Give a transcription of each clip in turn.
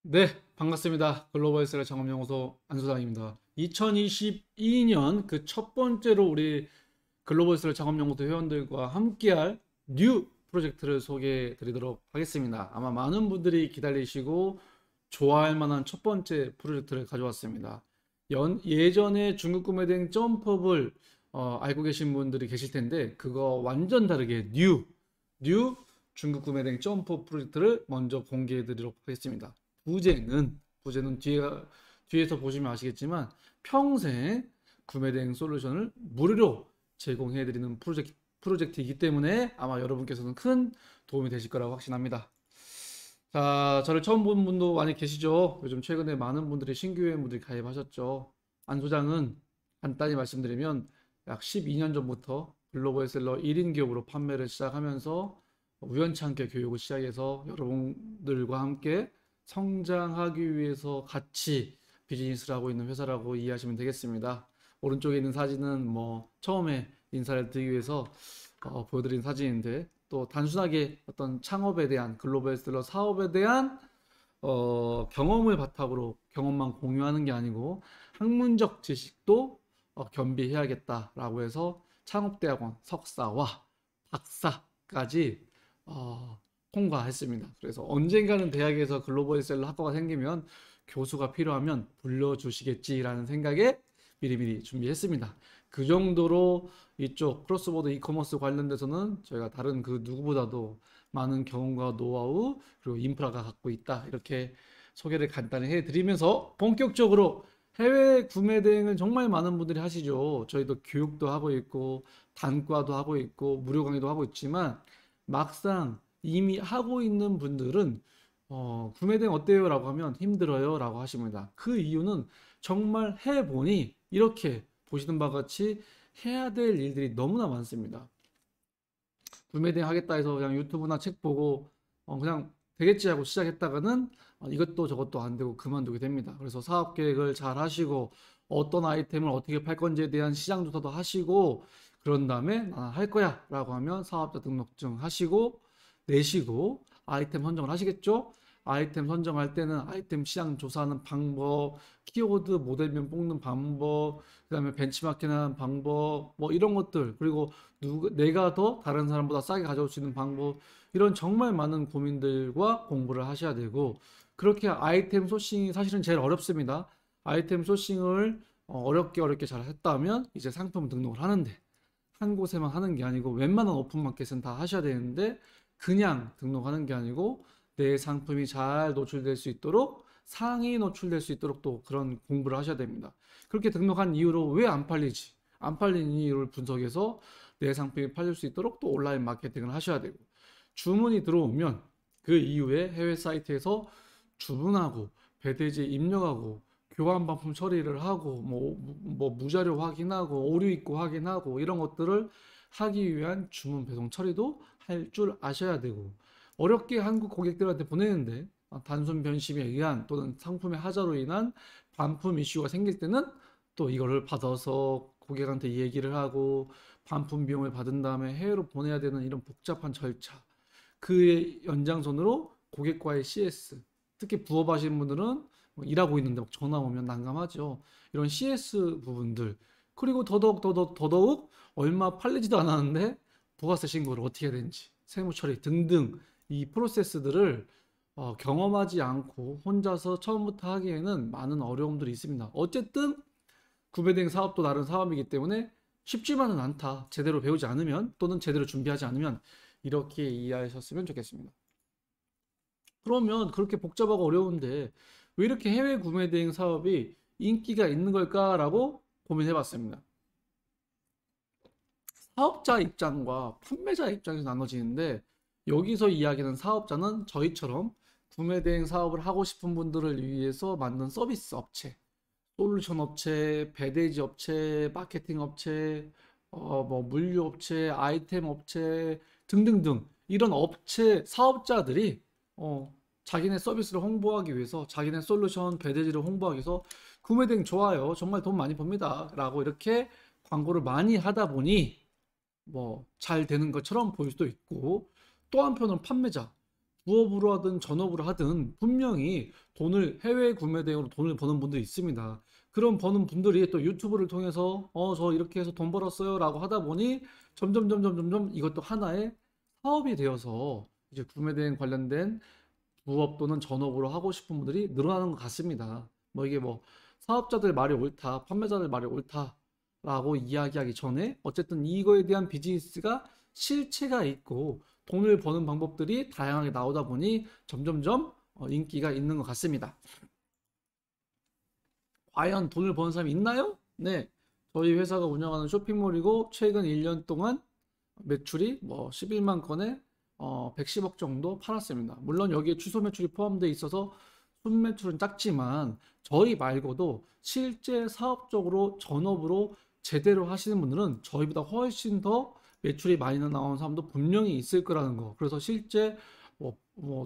네, 반갑습니다. 글로벌 셀러 창업연구소 안소장입니다. 2022년 그 첫 번째로 우리 글로벌 셀러 창업연구소 회원들과 함께할 뉴 프로젝트를 소개해 드리도록 하겠습니다. 아마 많은 분들이 기다리시고 좋아할 만한 첫 번째 프로젝트를 가져왔습니다. 예전에 중국 구매된 점프업을 알고 계신 분들이 계실 텐데 그거 완전 다르게 뉴 중국 구매된 점프업 프로젝트를 먼저 공개해 드리도록 하겠습니다. 부제는 뒤에서 보시면 아시겠지만 평생 구매대행 솔루션을 무료로 제공해드리는 프로젝트이기 때문에 아마 여러분께서는 큰 도움이 되실 거라고 확신합니다. 자, 저를 처음 본 분도 많이 계시죠? 요즘 최근에 많은 분들이 신규 회원분들이 가입하셨죠. 안 소장은 간단히 말씀드리면 약 12년 전부터 글로벌 셀러 1인 기업으로 판매를 시작하면서 우연찮게 교육을 시작해서 여러분들과 함께 성장하기 위해서 같이 비즈니스를 하고 있는 회사라고 이해하시면 되겠습니다. 오른쪽에 있는 사진은 처음에 인사를 드리기 위해서 보여드린 사진인데 또 단순하게 어떤 창업에 대한 글로벌 셀러 사업에 대한 경험을 바탕으로 경험만 공유하는 게 아니고 학문적 지식도 겸비해야겠다라고 해서 창업대학원 석사와 박사까지 통과했습니다. 그래서 언젠가는 대학에서 글로벌 셀러 학과가 생기면 교수가 필요하면 불러주시겠지라는 생각에 미리미리 준비했습니다. 그 정도로 이쪽 크로스보더 이커머스 관련돼서는 저희가 다른 그 누구보다도 많은 경험과 노하우 그리고 인프라가 갖고 있다. 이렇게 소개를 간단히 해드리면서 본격적으로 해외 구매 대행을 정말 많은 분들이 하시죠. 저희도 교육도 하고 있고 단과도 하고 있고 무료 강의도 하고 있지만 막상 이미 하고 있는 분들은 구매 대행 어때요? 라고 하면 힘들어요 라고 하십니다. 그 이유는 정말 해보니 이렇게 보시는 바와 같이 해야 될 일들이 너무나 많습니다. 구매 대행 하겠다 해서 그냥 유튜브나 책 보고 그냥 되겠지 하고 시작했다가는 이것도 저것도 안 되고 그만두게 됩니다. 그래서 사업 계획을 잘 하시고 어떤 아이템을 어떻게 팔 건지에 대한 시장 조사도 하시고 그런 다음에 할 거야 라고 하면 사업자 등록증 하시고 내시고 아이템 선정을 하시겠죠? 아이템 선정할 때는 아이템 시장 조사하는 방법, 키워드 모델명 뽑는 방법, 그다음에 벤치마킹하는 방법, 이런 것들, 그리고 내가 더 다른 사람보다 싸게 가져올 수 있는 방법, 이런 정말 많은 고민들과 공부를 하셔야 되고, 그렇게 아이템 소싱이 사실은 제일 어렵습니다. 아이템 소싱을 어렵게 잘 했다면 이제 상품 등록을 하는데, 한 곳에만 하는 게 아니고 웬만한 오픈마켓은 다 하셔야 되는데 그냥 등록하는 게 아니고 내 상품이 잘 노출될 수 있도록 상위 노출될 수 있도록 또 그런 공부를 하셔야 됩니다. 그렇게 등록한 이후로 왜 안 팔리지? 안 팔린 이유를 분석해서 내 상품이 팔릴 수 있도록 또 온라인 마케팅을 하셔야 되고 주문이 들어오면 그 이후에 해외 사이트에서 주문하고 배대지 입력하고 교환 반품 처리를 하고 무자료 확인하고 오류 있고 확인하고 이런 것들을 하기 위한 주문 배송 처리도 할 줄 아셔야 되고 어렵게 한국 고객들한테 보내는데 단순 변심에 의한 또는 상품의 하자로 인한 반품 이슈가 생길 때는 또 이거를 받아서 고객한테 얘기를 하고 반품 비용을 받은 다음에 해외로 보내야 되는 이런 복잡한 절차 그의 연장선으로 고객과의 CS 특히 부업 하시는 분들은 일하고 있는데 막 전화 오면 난감하죠. 이런 CS 부분들 그리고 더더욱 얼마 팔리지도 않았는데 부가세 신고를 어떻게 해야 되는지 세무 처리 등등 이 프로세스들을 경험하지 않고 혼자서 처음부터 하기에는 많은 어려움들이 있습니다. 어쨌든 구매대행 사업도 다른 사업이기 때문에 쉽지만은 않다. 제대로 배우지 않으면 또는 제대로 준비하지 않으면 이렇게 이해하셨으면 좋겠습니다. 그러면 그렇게 복잡하고 어려운데 왜 이렇게 해외 구매 대행 사업이 인기가 있는 걸까라고 고민해 봤습니다. 사업자 입장과 판매자 입장에서 나눠지는데 여기서 이야기하는 사업자는 저희처럼 구매 대행 사업을 하고 싶은 분들을 위해서 만든 서비스 업체, 솔루션 업체, 배대지 업체, 마케팅 업체, 물류 업체, 아이템 업체 등등등 이런 업체 사업자들이 자기네 서비스를 홍보하기 위해서 자기네 솔루션 배대지를 홍보하기 위해서 구매대행 좋아요. 정말 돈 많이 법니다. 라고 이렇게 광고를 많이 하다 보니 잘 되는 것처럼 보일 수도 있고 또 한편으로는 판매자 부업으로 하든 전업으로 하든 분명히 돈을 해외 구매 대행으로 돈을 버는 분들이 있습니다. 그런 버는 분들이 또 유튜브를 통해서 저 이렇게 해서 돈 벌었어요라고 하다 보니 점점 이것도 하나의 사업이 되어서 이제 구매 대행 관련된 부업 또는 전업으로 하고 싶은 분들이 늘어나는 것 같습니다. 뭐 이게 뭐 사업자들 말이 옳다, 판매자들 말이 옳다라고 이야기하기 전에 어쨌든 이거에 대한 비즈니스가 실체가 있고 돈을 버는 방법들이 다양하게 나오다 보니 점점점 인기가 있는 것 같습니다. 과연 돈을 버는 사람이 있나요? 네. 저희 회사가 운영하는 쇼핑몰이고 최근 1년 동안 매출이 뭐 11만 건에 110억 정도 팔았습니다. 물론 여기에 취소 매출이 포함되어 있어서 순매출은 작지만 저희 말고도 실제 사업적으로 전업으로 제대로 하시는 분들은 저희보다 훨씬 더 매출이 많이 나오는 사람도 분명히 있을 거라는 거. 그래서 실제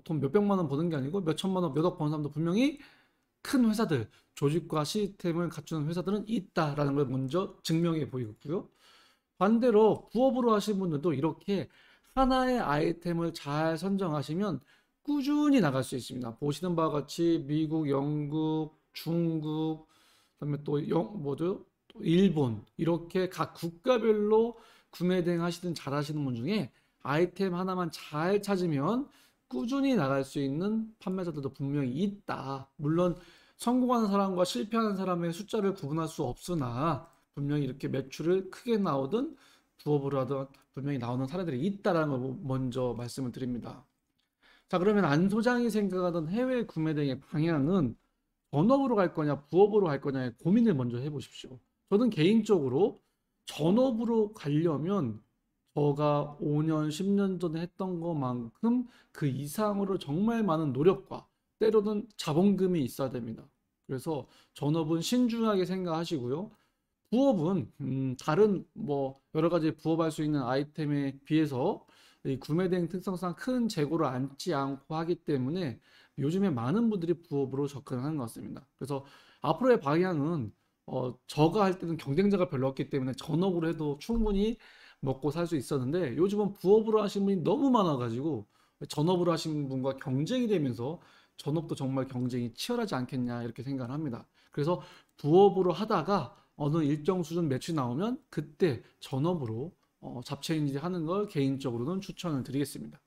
돈 몇백만 원 버는 게 아니고 몇천만 원, 몇억 버는 사람도 분명히 큰 회사들, 조직과 시스템을 갖추는 회사들은 있다라는 걸 먼저 증명해 보이고요. 반대로 부업으로 하시는 분들도 이렇게 하나의 아이템을 잘 선정하시면 꾸준히 나갈 수 있습니다. 보시는 바와 같이 미국, 영국, 중국, 그다음에 또 뭐죠? 또 일본 이렇게 각 국가별로 구매 대행 하시든 잘 하시는 분 중에 아이템 하나만 잘 찾으면 꾸준히 나갈 수 있는 판매자들도 분명히 있다. 물론 성공하는 사람과 실패하는 사람의 숫자를 구분할 수 없으나 분명히 이렇게 매출을 크게 나오든 부업으로 하든 분명히 나오는 사례들이 있다라는 걸 먼저 말씀을 드립니다. 자, 그러면 안 소장이 생각하던 해외 구매 등의 방향은 전업으로 갈 거냐, 부업으로 갈 거냐의 고민을 먼저 해보십시오. 저는 개인적으로 전업으로 가려면 저가 5년, 10년 전에 했던 것만큼 그 이상으로 정말 많은 노력과 때로는 자본금이 있어야 됩니다. 그래서 전업은 신중하게 생각하시고요. 부업은 다른 뭐 여러 가지 부업할 수 있는 아이템에 비해서 이 구매 대행 특성상 큰 재고를 안지 않고 하기 때문에 요즘에 많은 분들이 부업으로 접근하는 것 같습니다. 그래서 앞으로의 방향은 저가 할 때는 경쟁자가 별로 없기 때문에 전업으로 해도 충분히 먹고 살 수 있었는데 요즘은 부업으로 하시는 분이 너무 많아가지고 전업으로 하시는 분과 경쟁이 되면서 전업도 정말 경쟁이 치열하지 않겠냐 이렇게 생각을 합니다. 그래서 부업으로 하다가 어느 일정 수준 매출이 나오면 그때 전업으로 잡채인지 하는 걸 개인적으로는 추천을 드리겠습니다.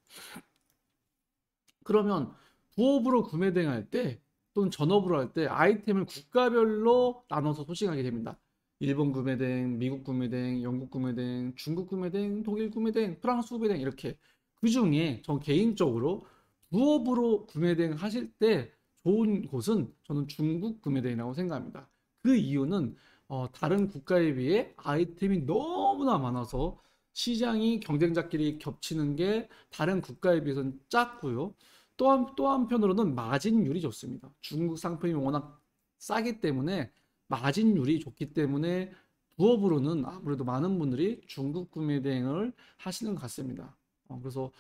그러면 부업으로 구매 대행할 때 또는 전업으로 할 때 아이템을 국가별로 나눠서 소싱하게 됩니다. 일본 구매 대행, 미국 구매 대행, 영국 구매 대행, 중국 구매 대행, 독일 구매 대행, 프랑스 구매 대행 이렇게 그 중에 전 개인적으로 부업으로 구매 대행 하실 때 좋은 곳은 저는 중국 구매 대행이라고 생각합니다. 그 이유는 다른 국가에 비해 아이템이 너무나 많아서 시장이 경쟁자끼리 겹치는 게 다른 국가에 비해서는 작고요. 또 한편으로는 마진율이 좋습니다. 중국 상품이 워낙 싸기 때문에 마진율이 좋기 때문에 부업으로는 아무래도 많은 분들이 중국 구매 대행을 하시는 것 같습니다. 그래서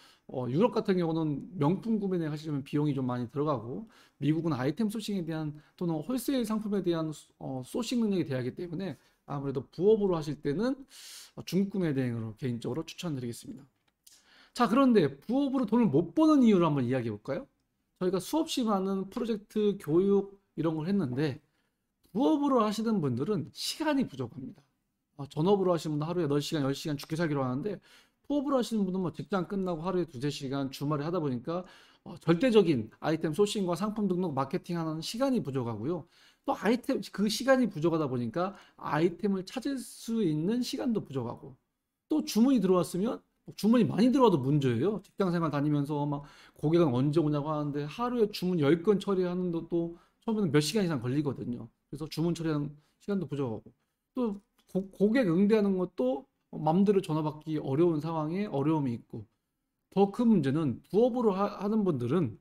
유럽 같은 경우는 명품 구매 대행 하시려면 비용이 좀 많이 들어가고 미국은 아이템 소싱에 대한 또는 홀세일 상품에 대한 소싱 능력이 돼야 하기 때문에 아무래도 부업으로 하실 때는 중국 구매 대행으로 개인적으로 추천드리겠습니다. 자, 그런데 부업으로 돈을 못 버는 이유를 한번 이야기해 볼까요? 저희가 수없이 많은 프로젝트, 교육 이런 걸 했는데 부업으로 하시는 분들은 시간이 부족합니다. 전업으로 하시는 분은 하루에 8시간, 10시간 죽기 살기로 하는데 부업으로 하시는 분은 뭐 직장 끝나고 하루에 2~3시간 주말에 하다 보니까 절대적인 아이템 소싱과 상품 등록 마케팅하는 시간이 부족하고요. 또 아이템 그 시간이 부족하다 보니까 아이템을 찾을 수 있는 시간도 부족하고 또 주문이 들어왔으면 주문이 많이 들어와도 문제예요. 직장 생활 다니면서 막 고객은 언제 오냐고 하는데 하루에 주문 10건 처리하는 것도 처음에는 몇 시간 이상 걸리거든요. 그래서 주문 처리하는 시간도 부족하고 또 고객 응대하는 것도 맘대로 전화 받기 어려운 상황에 어려움이 있고 더 큰 문제는 부업으로 하는 분들은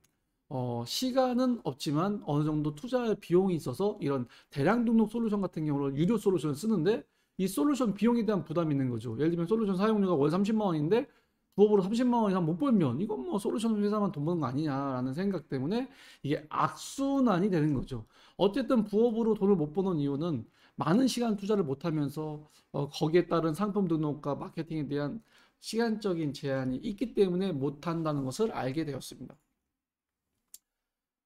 시간은 없지만 어느 정도 투자할 비용이 있어서 이런 대량 등록 솔루션 같은 경우는 유료 솔루션을 쓰는데 이 솔루션 비용에 대한 부담이 있는 거죠. 예를 들면 솔루션 사용료가 월 30만 원인데 부업으로 30만 원 이상 못 벌면 이건 뭐 솔루션 회사만 돈 버는 거 아니냐라는 생각 때문에 이게 악순환이 되는 거죠. 어쨌든 부업으로 돈을 못 버는 이유는 많은 시간 투자를 못 하면서 거기에 따른 상품 등록과 마케팅에 대한 시간적인 제한이 있기 때문에 못 한다는 것을 알게 되었습니다.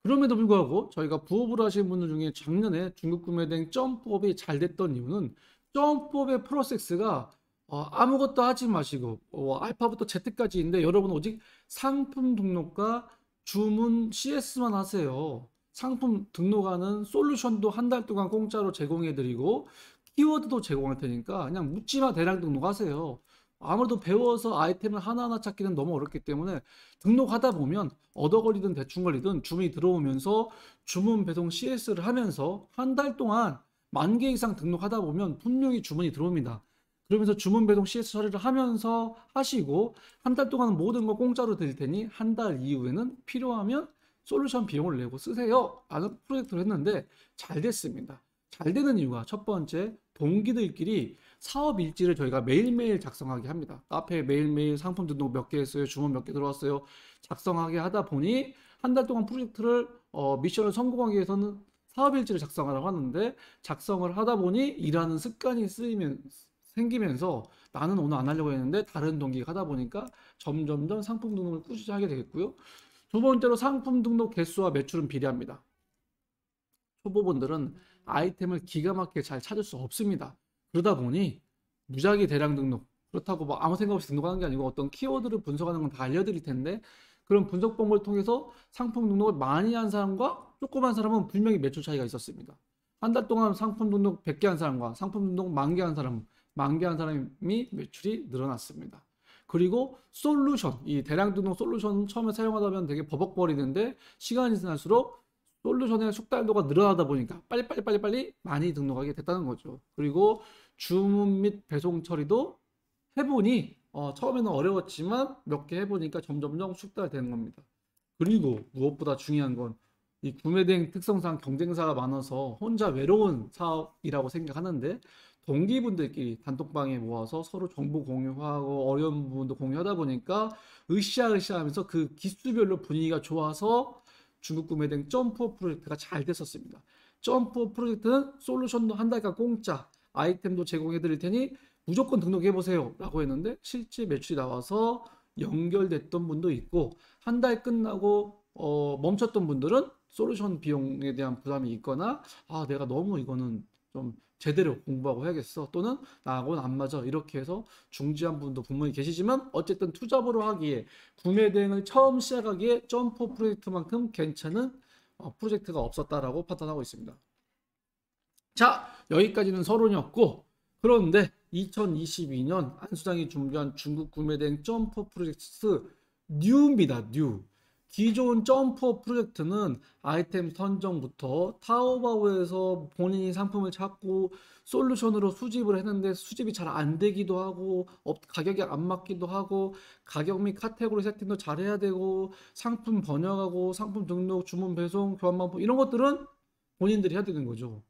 그럼에도 불구하고 저희가 부업을 하시는 분들 중에 작년에 중국 구매된 점프업이 잘 됐던 이유는 점프업의 프로세스가 아무것도 하지 마시고 알파부터 Z까지인데 여러분 오직 상품 등록과 주문 CS만 하세요. 상품 등록하는 솔루션도 한 달 동안 공짜로 제공해드리고 키워드도 제공할 테니까 그냥 묻지마 대량 등록하세요. 아무래도 배워서 아이템을 하나하나 찾기는 너무 어렵기 때문에 등록하다 보면 얻어 걸리든 대충 걸리든 주문이 들어오면서 주문 배송 CS를 하면서 한 달 동안 10,000개 이상 등록하다 보면 분명히 주문이 들어옵니다. 그러면서 주문 배송 CS 처리를 하면서 하시고 한 달 동안 모든 거 공짜로 드릴 테니 한 달 이후에는 필요하면 솔루션 비용을 내고 쓰세요 라는 프로젝트를 했는데 잘 됐습니다. 잘 되는 이유가 첫 번째, 동기들끼리 사업 일지를 저희가 매일매일 작성하게 합니다. 카페에 매일매일 상품 등록 몇 개 했어요, 주문 몇 개 들어왔어요 작성하게 하다 보니 한 달 동안 프로젝트를 미션을 성공하기 위해서는 사업 일지를 작성하라고 하는데 작성을 하다 보니 일하는 습관이 생기면서 나는 오늘 안 하려고 했는데 다른 동기가 하다 보니까 점점점 상품 등록을 꾸준히 하게 되겠고요. 두 번째로 상품 등록 개수와 매출은 비례합니다. 초보분들은 아이템을 기가 막히게 잘 찾을 수 없습니다. 그러다 보니 무작위 대량 등록, 그렇다고 뭐 아무 생각 없이 등록하는 게 아니고 어떤 키워드를 분석하는 건 다 알려드릴 텐데 그런 분석 방법을 통해서 상품 등록을 많이 한 사람과 조그만 사람은 분명히 매출 차이가 있었습니다. 한 달 동안 상품 등록 100개 한 사람과 상품 등록 10,000개 한 사람, 10,000개 한 사람이 매출이 늘어났습니다. 그리고 솔루션, 이 대량 등록 솔루션 처음에 사용하다 보면 되게 버벅거리는데 시간이 지날수록 솔루션의 숙달도가 늘어나다 보니까 빨리 많이 등록하게 됐다는 거죠. 그리고 주문 및 배송 처리도 해보니 처음에는 어려웠지만 몇 개 해보니까 점점점 숙달되는 겁니다. 그리고 무엇보다 중요한 건 이 구매대행 특성상 경쟁사가 많아서 혼자 외로운 사업이라고 생각하는데 동기분들끼리 단톡방에 모아서 서로 정보 공유하고 어려운 부분도 공유하다 보니까 으쌰으쌰 하면서 그 기수별로 분위기가 좋아서 중국 구매대행 점프업 프로젝트가 잘 됐었습니다. 점프업 프로젝트는 솔루션도 한 달간 공짜, 아이템도 제공해 드릴 테니 무조건 등록해 보세요 라고 했는데 실제 매출이 나와서 연결됐던 분도 있고 한 달 끝나고 멈췄던 분들은 솔루션 비용에 대한 부담이 있거나 내가 너무 이거는 좀 제대로 공부하고 해야겠어 또는 나하고는 안 맞아 이렇게 해서 중지한 분도 분명히 계시지만 어쨌든 투잡으로 하기에 구매 대행을 처음 시작하기에 점프 프로젝트만큼 괜찮은 프로젝트가 없었다라고 판단하고 있습니다. 자, 여기까지는 서론이었고 그런데 2022년 안수장이 준비한 중국 구매대행 점프 프로젝트 뉴입니다. 뉴. 기존 점프업 프로젝트는 아이템 선정부터 타오바오에서 본인이 상품을 찾고 솔루션으로 수집을 했는데 수집이 잘 안 되기도 하고 가격이 안 맞기도 하고 가격 및 카테고리 세팅도 잘 해야 되고 상품 번역하고 상품 등록, 주문 배송, 교환 반품 이런 것들은 본인들이 해야 되는 거죠.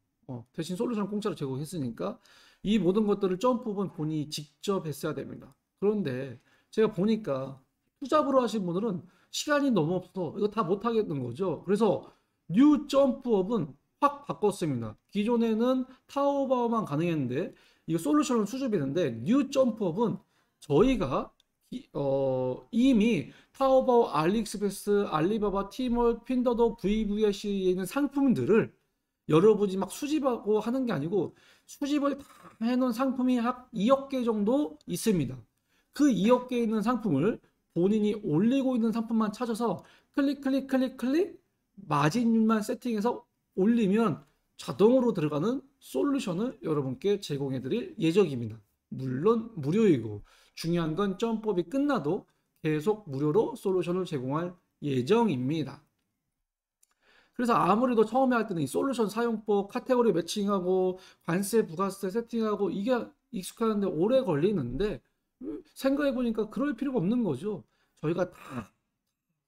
대신 솔루션을 공짜로 제공했으니까 이 모든 것들을 점프업은 본인이 직접 했어야 됩니다. 그런데 제가 보니까 투잡으로 하신 분들은 시간이 너무 없어. 이거 다 못하겠는 거죠. 그래서 뉴 점프업은 확 바꿨습니다. 기존에는 타오바오만 가능했는데 이거 솔루션을 수집했는데 뉴 점프업은 저희가 이미 타오바오, 알리익스프레스, 알리바바, 티몰, 핀더더, VVIC에 있는 상품들을 여러분이 막 수집하고 하는 게 아니고 수집을 다 해놓은 상품이 약 2억 개 정도 있습니다. 그 2억 개 있는 상품을 본인이 올리고 있는 상품만 찾아서 클릭 마진율만 세팅해서 올리면 자동으로 들어가는 솔루션을 여러분께 제공해 드릴 예정입니다. 물론 무료이고 중요한 건 점프업이 끝나도 계속 무료로 솔루션을 제공할 예정입니다. 그래서 아무래도 처음에 할 때는 이 솔루션 사용법, 카테고리 매칭하고 관세, 부가세 세팅하고 이게 익숙하는데 오래 걸리는데 생각해보니까 그럴 필요가 없는 거죠. 저희가 다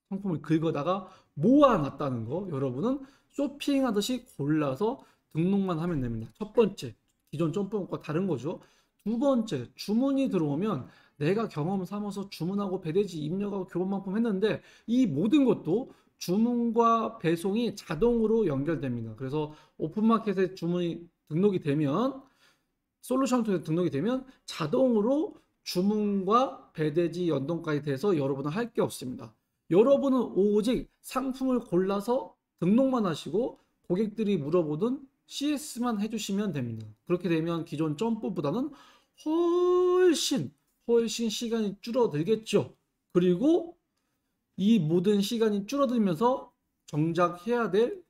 상품을 긁어다가 모아놨다는 거 여러분은 쇼핑하듯이 골라서 등록만 하면 됩니다. 첫 번째, 기존 점프업과 다른 거죠. 두 번째, 주문이 들어오면 내가 경험 삼아서 주문하고 배대지 입력하고 교환 반품 했는데 이 모든 것도 주문과 배송이 자동으로 연결됩니다. 그래서 오픈마켓에 주문이 등록이 되면 솔루션 통해서 등록이 되면 자동으로 주문과 배대지 연동까지 돼서 여러분은 할 게 없습니다. 여러분은 오직 상품을 골라서 등록만 하시고 고객들이 물어보던 CS만 해주시면 됩니다. 그렇게 되면 기존 점프보다는 훨씬 시간이 줄어들겠죠. 그리고 이 모든 시간이 줄어들면서 정작 해야 될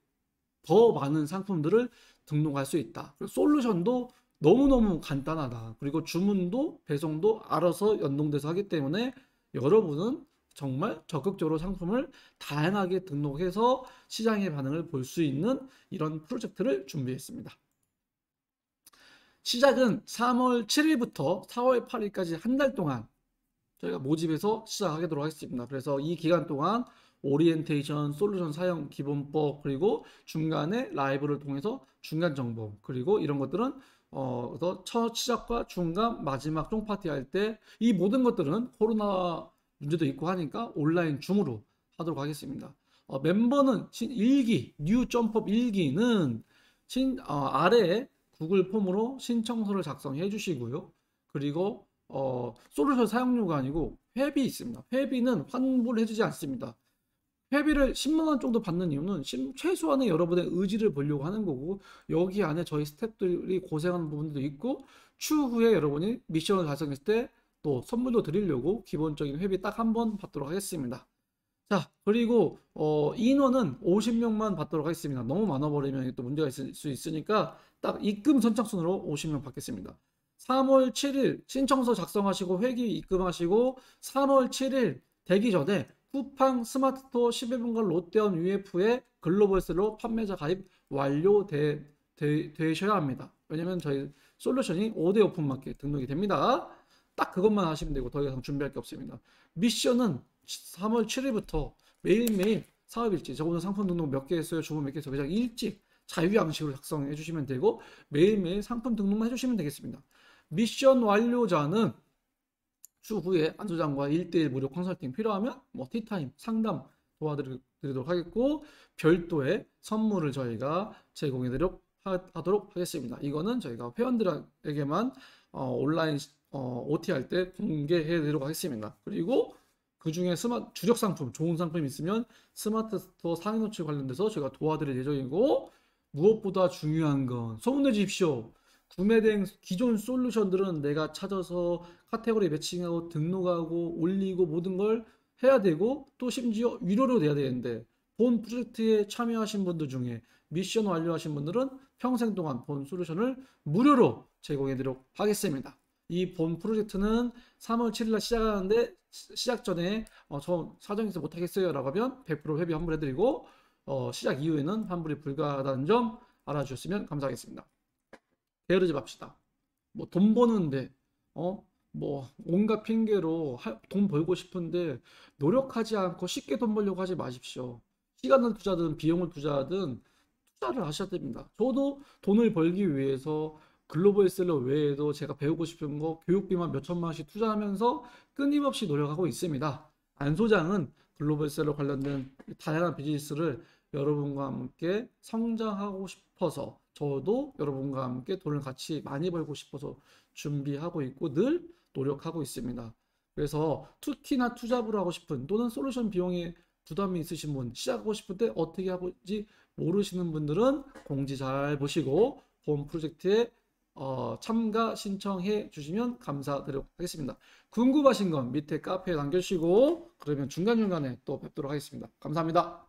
더 많은 상품들을 등록할 수 있다. 솔루션도 너무너무 간단하다. 그리고 주문도 배송도 알아서 연동돼서 하기 때문에 여러분은 정말 적극적으로 상품을 다양하게 등록해서 시장의 반응을 볼 수 있는 이런 프로젝트를 준비했습니다. 시작은 3월 7일부터 4월 8일까지 한 달 동안 저희가 모집해서 시작하도록 하겠습니다. 그래서 이 기간 동안 오리엔테이션, 솔루션 사용 기본법, 그리고 중간에 라이브를 통해서 중간 정보, 그리고 이런 것들은 첫 시작과 중간, 마지막 쫑파티 할 때 이 모든 것들은 코로나 문제도 있고 하니까 온라인 줌으로 하도록 하겠습니다. 멤버는 뉴 점법 1기는 아래에 구글 폼으로 신청서를 작성해 주시고요. 그리고 솔루션 사용료가 아니고 회비 있습니다. 회비는 환불을 해주지 않습니다. 회비를 10만 원 정도 받는 이유는 최소한의 여러분의 의지를 보려고 하는 거고, 여기 안에 저희 스태프들이 고생하는 부분도 있고, 추후에 여러분이 미션을 달성했을 때 또 선물도 드리려고 기본적인 회비 딱 한 번 받도록 하겠습니다. 자, 그리고 인원은 50명만 받도록 하겠습니다. 너무 많아버리면 또 문제가 있을 수 있으니까 딱 입금 선착순으로 50명 받겠습니다. 3월 7일 신청서 작성하시고 회기 입금하시고 3월 7일 되기 전에 쿠팡 스마트스토어 11번가 롯데원 UF의 글로벌셀러 판매자 가입 완료되셔야 합니다. 왜냐면 저희 솔루션이 5대 오픈마켓 등록이 됩니다. 딱 그것만 하시면 되고 더 이상 준비할 게 없습니다. 미션은 3월 7일부터 매일매일 사업일지, 저번에 상품 등록 몇 개 했어요, 주문 몇 개 했어요, 그냥 일찍 자유양식으로 작성해 주시면 되고 매일매일 상품 등록만 해주시면 되겠습니다. 미션 완료자는 추후에 안 소장과 1대1 무료 컨설팅 필요하면 티타임 상담 도와드리도록 하겠고, 별도의 선물을 저희가 제공해 하도록 하겠습니다. 이거는 저희가 회원들에게만 온라인 OT 할 때 공개해 드리도록 하겠습니다. 그리고 그 중에 주력 상품, 좋은 상품이 있으면 스마트 스토어 상위 노출 관련돼서 저희가 도와드릴 예정이고, 무엇보다 중요한 건 소문내 주십시오. 구매된 기존 솔루션들은 내가 찾아서 카테고리 매칭하고 등록하고 올리고 모든 걸 해야 되고, 또 심지어 유료로 내야 되는데, 본 프로젝트에 참여하신 분들 중에 미션 완료하신 분들은 평생 동안 본 솔루션을 무료로 제공해 드리도록 하겠습니다. 이 본 프로젝트는 3월 7일날 시작하는데 시작 전에 저 사정이 있어 못하겠어요 라고 하면 100% 회비 환불해드리고, 시작 이후에는 환불이 불가하다는 점 알아주셨으면 감사하겠습니다. 게으르지 맙시다. 돈 버는데 온갖 핑계로 돈 벌고 싶은데 노력하지 않고 쉽게 돈 벌려고 하지 마십시오. 시간을 투자든 비용을 투자하든 투자를 하셔야 됩니다. 저도 돈을 벌기 위해서 글로벌셀러 외에도 제가 배우고 싶은 거 교육비만 몇 천만 원씩 투자하면서 끊임없이 노력하고 있습니다. 안 소장은 글로벌셀러 관련된 다양한 비즈니스를 여러분과 함께 성장하고 싶어서, 저도 여러분과 함께 돈을 같이 많이 벌고 싶어서 준비하고 있고 늘 노력하고 있습니다. 그래서 특히나 투잡을 하고 싶은, 또는 솔루션 비용에 부담이 있으신 분, 시작하고 싶을 때 어떻게 하지 모르시는 분들은 공지 잘 보시고 본 프로젝트에 참가 신청해 주시면 감사드리도록 하겠습니다. 궁금하신 건 밑에 카페에 남겨주시고, 그러면 중간중간에 또 뵙도록 하겠습니다. 감사합니다.